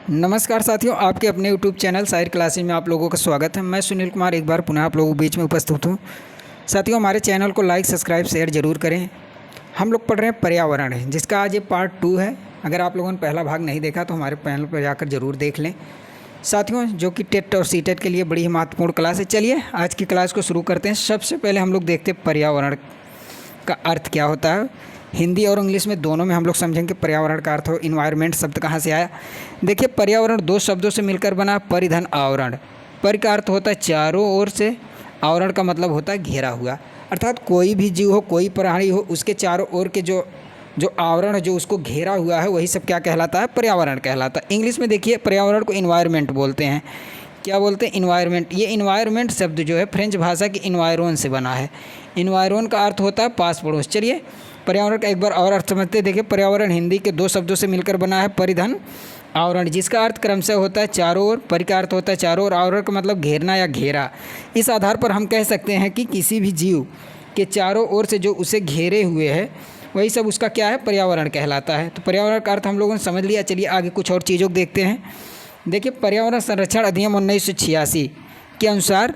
नमस्कार साथियों, आपके अपने YouTube चैनल साहिर क्लासेज में आप लोगों का स्वागत है। मैं सुनील कुमार एक बार पुनः आप लोगों के बीच में उपस्थित हूँ। साथियों, हमारे चैनल को लाइक, सब्सक्राइब, शेयर ज़रूर करें। हम लोग पढ़ रहे हैं पर्यावरण, जिसका आज ये पार्ट 2 है। अगर आप लोगों ने पहला भाग नहीं देखा तो हमारे चैनल पर जाकर ज़रूर देख लें साथियों, जो कि टेट और सीटेट के लिए बड़ी ही महत्वपूर्ण क्लास है। चलिए आज की क्लास को शुरू करते हैं। सबसे पहले हम लोग देखते हैं पर्यावरण का अर्थ क्या होता है। हिंदी और इंग्लिश में दोनों में हम लोग समझेंगे पर्यावरण का अर्थ हो। इन्वायरमेंट शब्द कहाँ से आया। देखिए, पर्यावरण दो शब्दों से मिलकर बना। परिधन आवरण। पर का अर्थ होता है चारों ओर से, आवरण का मतलब होता है घेरा हुआ। अर्थात कोई भी जीव हो, कोई प्राणी हो, उसके चारों ओर के जो आवरण जो उसको घेरा हुआ है, वही सब क्या कहलाता है, पर्यावरण कहलाता है। इंग्लिश में देखिए पर्यावरण को इन्वायरमेंट बोलते हैं। क्या बोलते हैं, इन्वायरमेंट। ये इन्वायरमेंट शब्द जो है फ्रेंच भाषा की इन्वायरोन से बना है। इन्वायरोन का अर्थ होता है पास पड़ोस। चलिए पर्यावरण का एक बार और अर्थ समझते हैं। देखिए, पर्यावरण हिंदी के दो शब्दों से मिलकर बना है। परिधन आवरण, जिसका अर्थ क्रमशः होता है चारों ओर। परि का अर्थ होता है चारों ओर, आवरण का मतलब घेरना या घेरा। इस आधार पर हम कह सकते हैं कि किसी भी जीव के चारों ओर से जो उसे घेरे हुए है, वही सब उसका क्या है, पर्यावरण कहलाता है। तो पर्यावरण का अर्थ हम लोगों ने समझ लिया। चलिए आगे कुछ और चीज़ों को देखते हैं। देखिए, पर्यावरण संरक्षण अधिनियम 1986 के अनुसार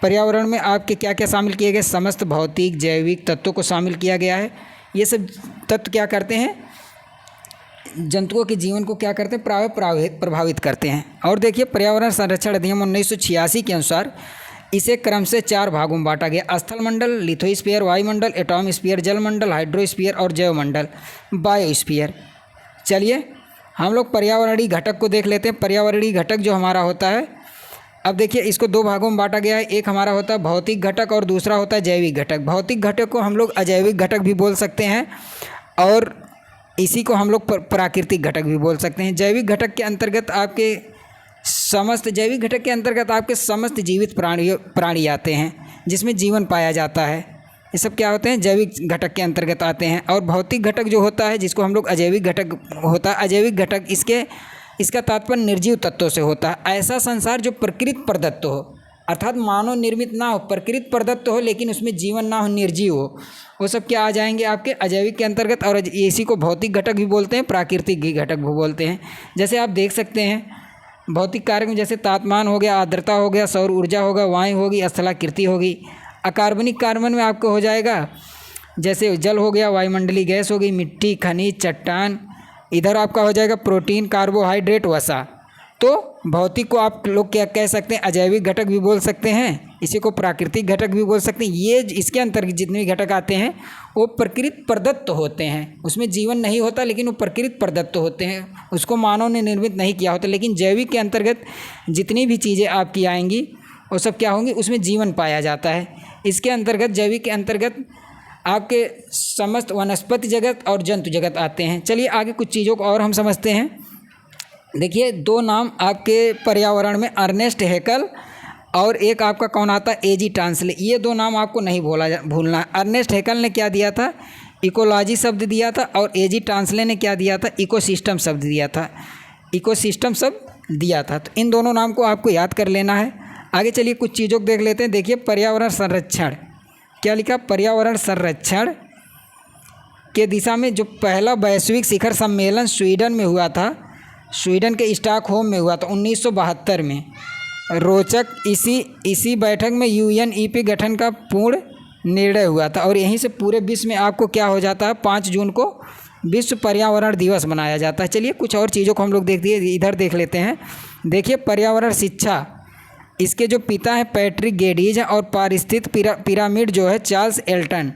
पर्यावरण में आपके क्या क्या शामिल किए गए, समस्त भौतिक जैविक तत्वों को शामिल किया गया है। ये सब तत्व क्या करते हैं, जंतुओं के जीवन को क्या करते हैं, प्रभावित करते हैं। और देखिए, पर्यावरण संरक्षण अधिनियम 1986 के अनुसार इसे क्रम से 4 भागों में बांटा गया। स्थल मंडल, लिथोस्फीयर वायुमंडल, एटॉमस्फीयर जलमंडल, हाइड्रोस्फीयर और जैवमंडल बायोस्फीयर। चलिए हम लोग पर्यावरणीय घटक को देख लेते हैं। पर्यावरणीय घटक जो हमारा होता है, अब देखिए इसको 2 भागों में बांटा गया है। एक हमारा होता है भौतिक घटक और दूसरा होता है जैविक घटक। भौतिक घटक को हम लोग अजैविक घटक भी बोल सकते हैं और इसी को हम लोग प्राकृतिक घटक भी बोल सकते हैं। जैविक घटक के अंतर्गत आपके समस्त जीवित प्राणी आते हैं, जिसमें जीवन पाया जाता है। ये सब क्या होते हैं, जैविक घटक के अंतर्गत आते हैं। और भौतिक घटक जो होता है, जिसको हम लोग अजैविक घटक होता है, अजैविक घटक इसका तात्पर्य निर्जीव तत्वों से होता है। ऐसा संसार जो प्रकृति प्रदत्त हो, अर्थात मानव निर्मित ना हो, प्रकृति प्रदत्त हो लेकिन उसमें जीवन ना हो, निर्जीव हो, वो सब क्या आ जाएंगे आपके अजैविक के अंतर्गत। और इसी को भौतिक घटक भी बोलते हैं, प्राकृतिक घटक भी बोलते हैं। जैसे आप देख सकते हैं भौतिक कार्य में, जैसे तापमान हो गया, आर्द्रता हो गया, सौर ऊर्जा होगा, वायु होगी, स्थलाकृति होगी। अकार्बनिक कार्बन में आपको हो जाएगा जैसे जल हो गया, वायुमंडलीय गैस हो गई, मिट्टी, खनिज, चट्टान। इधर आपका हो जाएगा प्रोटीन, कार्बोहाइड्रेट, वसा। तो भौतिक को आप लोग क्या कह सकते हैं, अजैविक घटक भी बोल सकते हैं, इसी को प्राकृतिक घटक भी बोल सकते हैं। ये इसके अंतर्गत जितने भी घटक आते हैं वो प्रकृति प्रदत्त होते हैं। उसमें जीवन नहीं होता लेकिन वो प्रकृति प्रदत्त होते हैं, उसको मानव ने निर्मित नहीं किया होता। लेकिन जैविक के अंतर्गत जितनी भी चीज़ें आपकी आएंगी वो सब क्या होंगी, उसमें जीवन पाया जाता है। इसके अंतर्गत, जैविक के अंतर्गत आपके समस्त वनस्पति जगत और जंतु जगत आते हैं। चलिए आगे कुछ चीज़ों को और हम समझते हैं। देखिए, 2 नाम आपके पर्यावरण में, अर्नेस्ट हैकल और एक आपका कौन आता है, एजी टांसले। ये 2 नाम आपको नहीं भूलना। अर्नेस्ट हैकल ने क्या दिया था, इकोलॉजी शब्द दिया था, और एजी टांसले ने क्या दिया था, इकोसिस्टम शब्द दिया था। तो इन दोनों नाम को आपको याद कर लेना है। आगे चलिए कुछ चीज़ों को देख लेते हैं। देखिए, पर्यावरण संरक्षण क्या लिखा, पर्यावरण संरक्षण के दिशा में जो पहला वैश्विक शिखर सम्मेलन स्वीडन में हुआ था, स्वीडन के स्टॉकहोम में हुआ था 1972 में। रोचक, इसी बैठक में यूएनईपी गठन का पूर्ण निर्णय हुआ था। और यहीं से पूरे विश्व में आपको क्या हो जाता है, 5 जून को विश्व पर्यावरण दिवस मनाया जाता है। चलिए कुछ और चीज़ों को हम लोग इधर देख लेते हैं। देखिए, पर्यावरण शिक्षा, इसके जो पिता हैं पैट्रिक गेडीज हैं, और पारिस्थितिक पिरामिड जो है चार्ल्स एल्टन,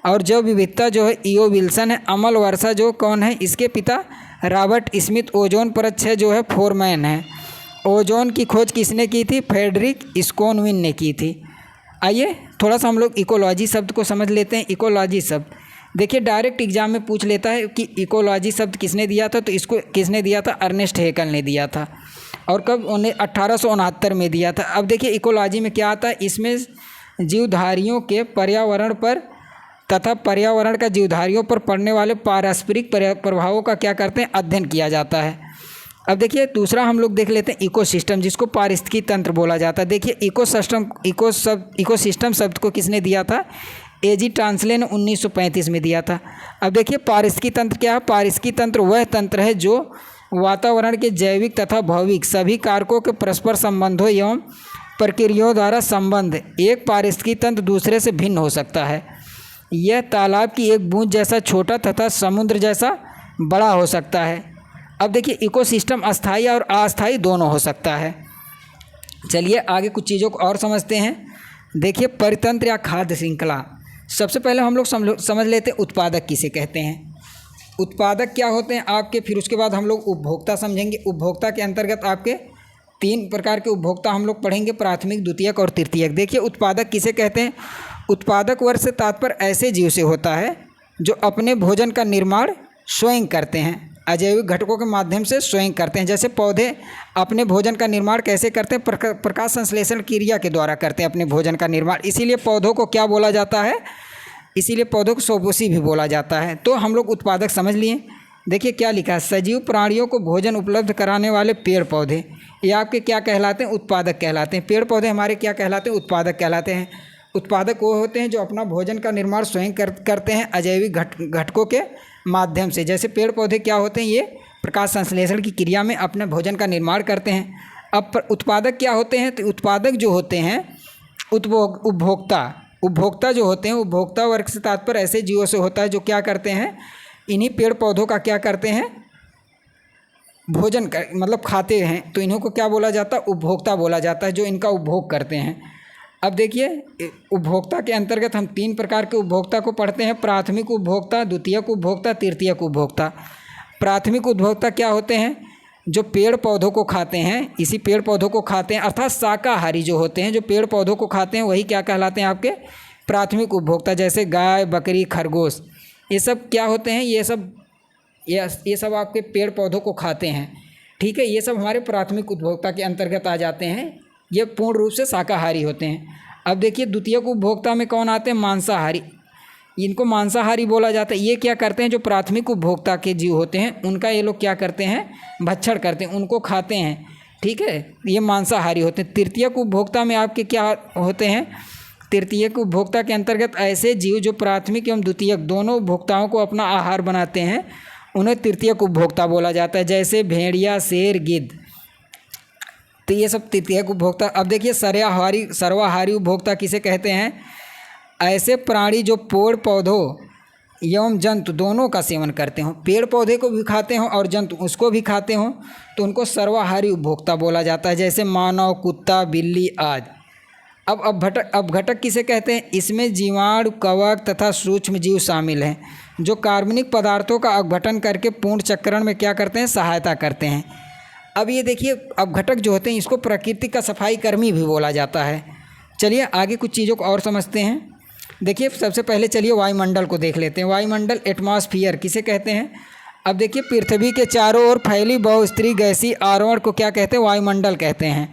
और जैव विविधता जो है ईओ विल्सन है। अमल वर्षा जो कौन है, इसके पिता रॉबर्ट स्मिथ। ओजोन परत 6 जो है फोरमैन है। ओजोन की खोज किसने की थी, फ्रेडरिक स्कोनविन ने की थी। आइए थोड़ा सा हम लोग इकोलॉजी शब्द को समझ लेते हैं। इकोलॉजी शब्द देखिए डायरेक्ट एग्जाम में पूछ लेता है कि इकोलॉजी शब्द किसने दिया था, तो इसको किसने दिया था, अर्नेस्ट हैकल ने दिया था। और कब, 1869 में दिया था। अब देखिए इकोलॉजी में क्या आता है, इसमें जीवधारियों के पर्यावरण पर तथा पर्यावरण का जीवधारियों पर पड़ने वाले पारस्परिक प्रभावों का क्या करते हैं, अध्ययन किया जाता है। अब देखिए दूसरा हम लोग देख लेते हैं इकोसिस्टम, जिसको पारिस्थितिकी तंत्र बोला जाता है। देखिए इकोसिस्टम शब्द को किसने दिया था, एजी टांसले ने 1935 में दिया था। अब देखिए पारिस्थितिकी तंत्र क्या है, पारिस्थितिकी तंत्र वह तंत्र है जो वातावरण के जैविक तथा भौतिक सभी कारकों के परस्पर संबंधों एवं प्रक्रियाओं द्वारा संबंध एक पारिस्थितिकी तंत्र दूसरे से भिन्न हो सकता है। यह तालाब की एक बूंद जैसा छोटा तथा समुद्र जैसा बड़ा हो सकता है। अब देखिए इकोसिस्टम अस्थायी और अस्थायी दोनों हो सकता है। चलिए आगे कुछ चीज़ों को और समझते हैं। देखिए परितंत्र या खाद्य श्रृंखला, सबसे पहले हम लोग समझ लेते हैं उत्पादक किसे कहते हैं। उत्पादक क्या होते हैं आपके, फिर उसके बाद हम लोग उपभोक्ता समझेंगे। उपभोक्ता के अंतर्गत आपके 3 प्रकार के उपभोक्ता हम लोग पढ़ेंगे, प्राथमिक, द्वितीयक और तृतीयक। देखिए उत्पादक किसे कहते हैं। उत्पादक वर्ग से तात्पर्य ऐसे जीव से होता है जो अपने भोजन का निर्माण स्वयं करते हैं, अजैविक घटकों के माध्यम से स्वयं करते हैं। जैसे पौधे अपने भोजन का निर्माण कैसे करते हैं, प्रकाश संश्लेषण क्रिया के द्वारा करते हैं अपने भोजन का निर्माण। इसीलिए पौधों को क्या बोला जाता है, इसीलिए पौधों को स्वपोषी भी बोला जाता है। तो हम लोग उत्पादक समझ लिए। देखिए क्या लिखा है, सजीव प्राणियों को भोजन उपलब्ध कराने वाले पेड़ पौधे ये आपके क्या कहलाते हैं, उत्पादक कहलाते हैं। पेड़ पौधे हमारे क्या कहलाते हैं, उत्पादक कहलाते हैं। उत्पादक वो होते हैं जो अपना भोजन का निर्माण स्वयं करते हैं अजैविक घटकों के माध्यम से। जैसे पेड़ पौधे क्या होते हैं, ये प्रकाश संश्लेषण की क्रिया में अपने भोजन का निर्माण करते हैं। अब उत्पादक क्या होते हैं, तो उत्पादक जो होते हैं उपभोक्ता जो होते हैं, उपभोक्ता वर्ग से तात्पर्य ऐसे जीवों से होता है जो क्या करते हैं, इन्हीं पेड़ पौधों का क्या करते हैं, भोजन कर मतलब खाते हैं। तो इन्हों को क्या बोला जाता है, उपभोक्ता बोला जाता है, जो इनका उपभोग करते हैं। अब देखिए उपभोक्ता के अंतर्गत हम 3 प्रकार के उपभोक्ता को पढ़ते हैं, प्राथमिक उपभोक्ता, द्वितीयक उपभोक्ता, तृतीयक उपभोक्ता। प्राथमिक उपभोक्ता क्या होते हैं, जो पेड़ पौधों को खाते हैं, इसी पेड़ पौधों को खाते हैं, अर्थात शाकाहारी जो होते हैं, जो पेड़ पौधों को खाते हैं, वही क्या कहलाते हैं आपके प्राथमिक उपभोक्ता। जैसे गाय, बकरी, खरगोश, ये सब क्या होते हैं, ये सब आपके पेड़ पौधों को खाते हैं। ठीक है, ये सब हमारे प्राथमिक उपभोक्ता के अंतर्गत आ जाते हैं, ये पूर्ण रूप से शाकाहारी होते हैं। अब देखिए द्वितीयक उपभोक्ता में कौन आते हैं, मांसाहारी, इनको मांसाहारी बोला जाता है। ये क्या करते हैं, जो प्राथमिक उपभोक्ता के जीव होते हैं उनका ये लोग क्या करते हैं, भक्षण करते हैं, उनको खाते हैं। ठीक है, ये मांसाहारी होते हैं। तृतीयक उपभोक्ता में आपके क्या होते हैं, तृतीयक उपभोक्ता के अंतर्गत ऐसे जीव जो प्राथमिक एवं द्वितीयक दोनों उपभोक्ताओं को अपना आहार बनाते हैं, उन्हें तृतीयक उपभोक्ता बोला जाता है। जैसे भेड़िया, शेर, गिद्ध, तो ये सब तृतीयक उपभोक्ता। अब देखिए सर्वाहारी उपभोक्ता किसे कहते हैं, ऐसे प्राणी जो पेड़ पौधों एवं जंतु दोनों का सेवन करते हों, पेड़ पौधे को भी खाते हों और जंतु उसको भी खाते हों, तो उनको सर्वाहारी उपभोक्ता बोला जाता है। जैसे मानव, कुत्ता, बिल्ली आदि। अब अपघटक किसे कहते हैं, इसमें जीवाणु, कवक तथा सूक्ष्म जीव शामिल हैं, जो कार्बनिक पदार्थों का अपघटन करके पूर्ण चक्रण में क्या करते हैं, सहायता करते हैं। अब ये देखिए अपघटक जो होते हैं इसको प्रकृति का सफाई कर्मी भी बोला जाता है। चलिए आगे कुछ चीज़ों को और समझते हैं। देखिए सबसे पहले चलिए वायुमंडल को देख लेते हैं। वायुमंडल एटमॉस्फेयर किसे कहते हैं। अब देखिए पृथ्वी के चारों ओर फैली बहुस्तरीय गैसीय आवरण को क्या कहते हैं, वायुमंडल कहते हैं।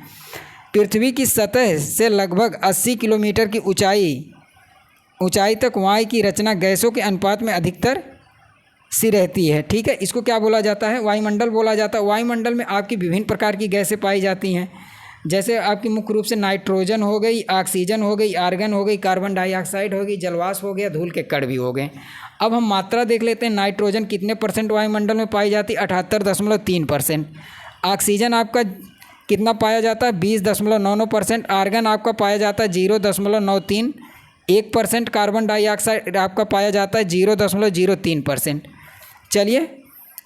पृथ्वी की सतह से लगभग 80 किलोमीटर की ऊंचाई तक वायु की रचना गैसों के अनुपात में अधिकतर सी रहती है। ठीक है, इसको क्या बोला जाता है, वायुमंडल बोला जाता है। वायुमंडल में आपकी विभिन्न प्रकार की गैसें पाई जाती हैं, जैसे आपकी मुख्य रूप से नाइट्रोजन हो गई, ऑक्सीजन हो गई, आर्गन हो गई, कार्बन डाइऑक्साइड हो गई, जलवाष्प हो गया, धूल के कण भी हो गए। अब हम मात्रा देख लेते हैं। नाइट्रोजन कितने % वायुमंडल में पाई जाती है, 78.3%। ऑक्सीजन आपका कितना पाया जाता है, 20.99%। आर्गन आपका पाया जाता है 0.93, 1%। कार्बन डाइऑक्साइड आपका पाया जाता है 0.03%। चलिए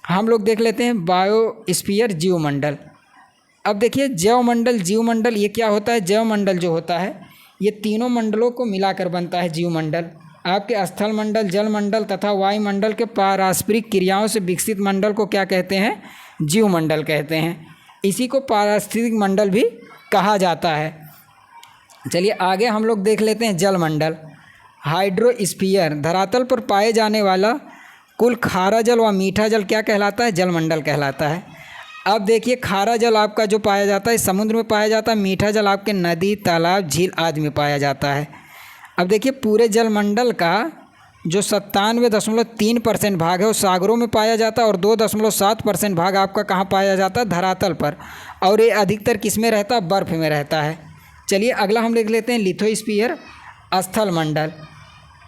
हम लोग देख लेते हैं बायोस्फीयर, जीवमंडल। अब देखिए जीवमंडल ये क्या होता है। जीवमंडल जो होता है ये तीनों मंडलों को मिलाकर बनता है जीवमंडल। आपके स्थल मंडल, जल मंडल तथा वायुमंडल के पारस्परिक क्रियाओं से विकसित मंडल को क्या कहते हैं, जीवमंडल कहते हैं। इसी को पारिस्थितिक मंडल भी कहा जाता है। चलिए आगे हम लोग देख लेते हैं जलमंडल। हाइड्रोस्फीयर, धरातल पर पाए जाने वाला कुल खारा जल व मीठा जल क्या कहलाता है, जलमंडल कहलाता है। अब देखिए खारा जल आपका जो पाया जाता है समुद्र में पाया जाता है, मीठा जल आपके नदी, तालाब, झील आदि में पाया जाता है। अब देखिए पूरे जलमंडल का जो 97.3% भाग है वो सागरों में पाया जाता है और 2.7% भाग आपका कहाँ पाया जाता है, धरातल पर। और ये अधिकतर किस में रहता है, बर्फ़ में रहता है। चलिए अगला हम देख लेते हैं लिथोस्फीयर, स्थल मंडल।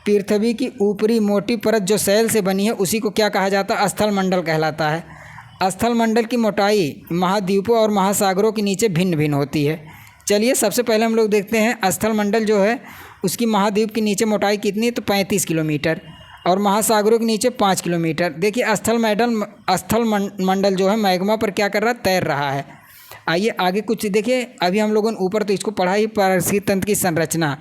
पृथ्वी की ऊपरी मोटी परत जो सैल से बनी है उसी को क्या कहा जाता है, स्थल मंडल कहलाता है। स्थल मंडल की मोटाई महाद्वीपों और महासागरों के नीचे भिन्न भिन्न होती है। चलिए सबसे पहले हम लोग देखते हैं स्थल मंडल जो है उसकी महाद्वीप के नीचे मोटाई कितनी है, तो 35 किलोमीटर, और महासागरों के नीचे 5 किलोमीटर। देखिए स्थल मंडल जो है मैग्मा पर क्या कर रहा है, तैर रहा है। आइए आगे कुछ देखिए। अभी हम लोगों ने ऊपर तो इसको पढ़ा ही, पारिस्थितिकी तंत्र की संरचना।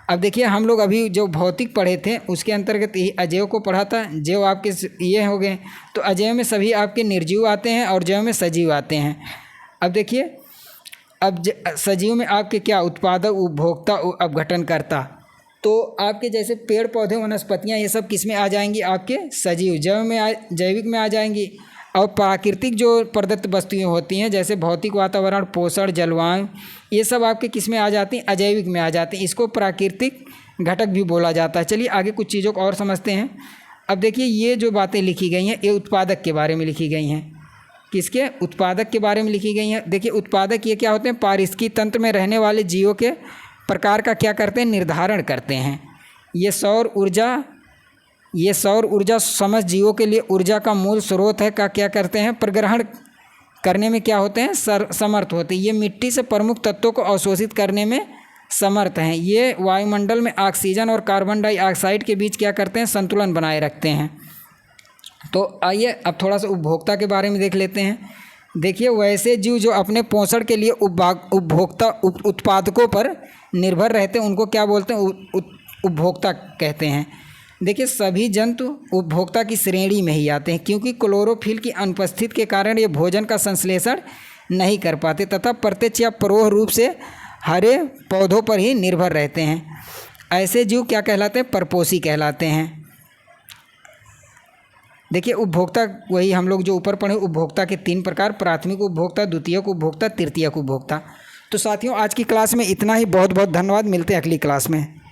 अब देखिए हम लोग अभी जो भौतिक पढ़े थे उसके अंतर्गत ही अजैव को पढ़ा था। जैव आपके ये हो गए, तो अजैव में सभी आपके निर्जीव आते हैं और जैव में सजीव आते हैं। अब देखिए अब सजीव में आपके क्या, उत्पादक, उपभोक्ता, अपघटनकर्ता। तो आपके जैसे पेड़ पौधे, वनस्पतियाँ, ये सब किस में आ जाएंगी, आपके सजीव, जैविक में आ जाएंगी। और प्राकृतिक जो प्रदत्त वस्तुएं होती हैं जैसे भौतिक वातावरण, पोषण, जलवायु, ये सब आपके किस में आ जाती हैं, अजैविक में आ जाती हैं। इसको प्राकृतिक घटक भी बोला जाता है। चलिए आगे कुछ चीज़ों को और समझते हैं। अब देखिए ये जो बातें लिखी गई हैं ये उत्पादक के बारे में लिखी गई हैं। किसके, उत्पादक के बारे में लिखी गई हैं। देखिए उत्पादक ये क्या होते हैं, पारिस्थितिकी तंत्र में रहने वाले जीवों के प्रकार का क्या करते हैं, निर्धारण करते हैं। ये सौर ऊर्जा समस्त जीवों के लिए ऊर्जा का मूल स्रोत है का क्या करते हैं, प्रग्रहण करने में क्या होते हैं, समर्थ होते हैं। ये मिट्टी से प्रमुख तत्वों को अवशोषित करने में समर्थ हैं। ये वायुमंडल में ऑक्सीजन और कार्बन डाइऑक्साइड के बीच क्या करते हैं, संतुलन बनाए रखते हैं। तो आइए अब थोड़ा सा उपभोक्ता के बारे में देख लेते हैं। देखिए वैसे जीव जो अपने पोषण के लिए उत्पादकों पर निर्भर रहते हैं उनको क्या बोलते हैं, उपभोक्ता कहते हैं। देखिए सभी जंतु उपभोक्ता की श्रेणी में ही आते हैं क्योंकि क्लोरोफिल की अनुपस्थिति के कारण ये भोजन का संश्लेषण नहीं कर पाते तथा प्रत्यक्ष या परोक्ष रूप से हरे पौधों पर ही निर्भर रहते हैं। ऐसे जीव क्या कहलाते हैं, परपोषी कहलाते हैं। देखिए उपभोक्ता वही हम लोग जो ऊपर पढ़े, उपभोक्ता के 3 प्रकार, प्राथमिक उपभोक्ता, द्वितीयक उपभोक्ता, तृतीयक उपभोक्ता। तो साथियों आज की क्लास में इतना ही। बहुत बहुत धन्यवाद। मिलते हैं अगली क्लास में।